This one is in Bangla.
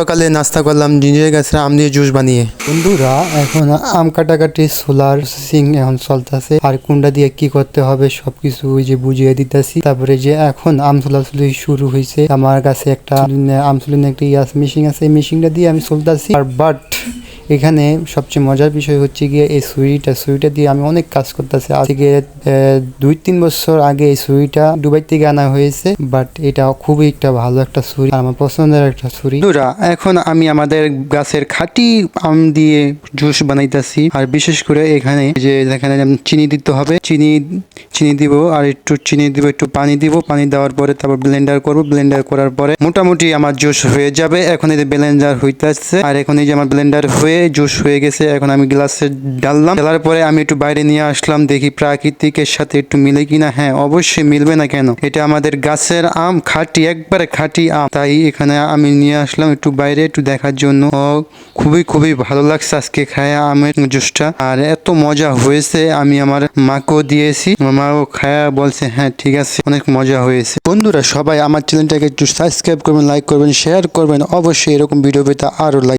সকালে নাস্তা করলাম নিজের গাছের আম দিয়ে জুস বানিয়ে। বন্ধুরা এখন আম কাটাকাটি সোলার সিং এখন চলতেছে, আর কোনটা দিয়ে কি করতে হবে সবকিছু ওই যে বুঝিয়ে দিতেছি। তারপরে যে এখন আম সোলাসুলি শুরু হয়েছে, আমার কাছে একটা আম সুলিনে একটা মেশিন আছে, এই মেশিনটা দিয়ে আমি চলতেছি। আর বাট এখানে সবচেয়ে মজার বিষয় হচ্ছে গিয়ে এই ছুরিটা দিয়ে আমি অনেক কাজ করতেছি। আজ থেকে 2-3 বছর আগে এই ছুরিটা দুবাই থেকে আনা হয়েছে, বাট এটা খুবই একটা ভালো একটা ছুরি, আমার পছন্দের একটা ছুরি। এখন আমি আমাদের গাছের খাঁটি আম দিয়ে জুস বানাইতেছি। আর বিশেষ করে এখানে যে এখানে চিনি দিতে হবে, চিনি দিব, আর একটু চিনি দিব, একটু পানি দিব, পানি দেওয়ার পরে তারপর ব্লেন্ডার করব। ব্লেন্ডার করার পরে মোটামুটি আমার জুস হয়ে যাবে। এখন এই যে ব্লেন্ডার হইতেছে, আর এখন এই যে আমার ব্লেন্ডার হয়ে জুস হয়ে গেছে। এখন আমি গ্লাসে ঢাললাম, ঢালার পরে আমি একটু বাইরে নিয়ে আসলাম, দেখি প্রাকৃতিকের সাথে একটু মিলে কিনা। হ্যাঁ, অবশ্যই মিলবে না কেন, এটা আমাদের গাছের আম, খাঁটি, একবারে খাঁটি আম। তাই এখানে আমি নিয়ে আসলাম একটু বাইরে একটু দেখার জন্য। খুবই ভালো লাগছে আজকে খায়া আমের জুসটা, আর এত মজা হয়েছে। আমি আমার মাকেও দিয়েছি, আমার মাও খায়া বলছে হ্যাঁ ঠিক আছে, অনেক মজা হয়েছে। বন্ধুরা সবাই আমার চ্যানেলটাকে একটু সাবস্ক্রাইব করবেন, লাইক করবেন, শেয়ার করবেন। অবশ্যই এরকম ভিডিও পেতে আরো লাইক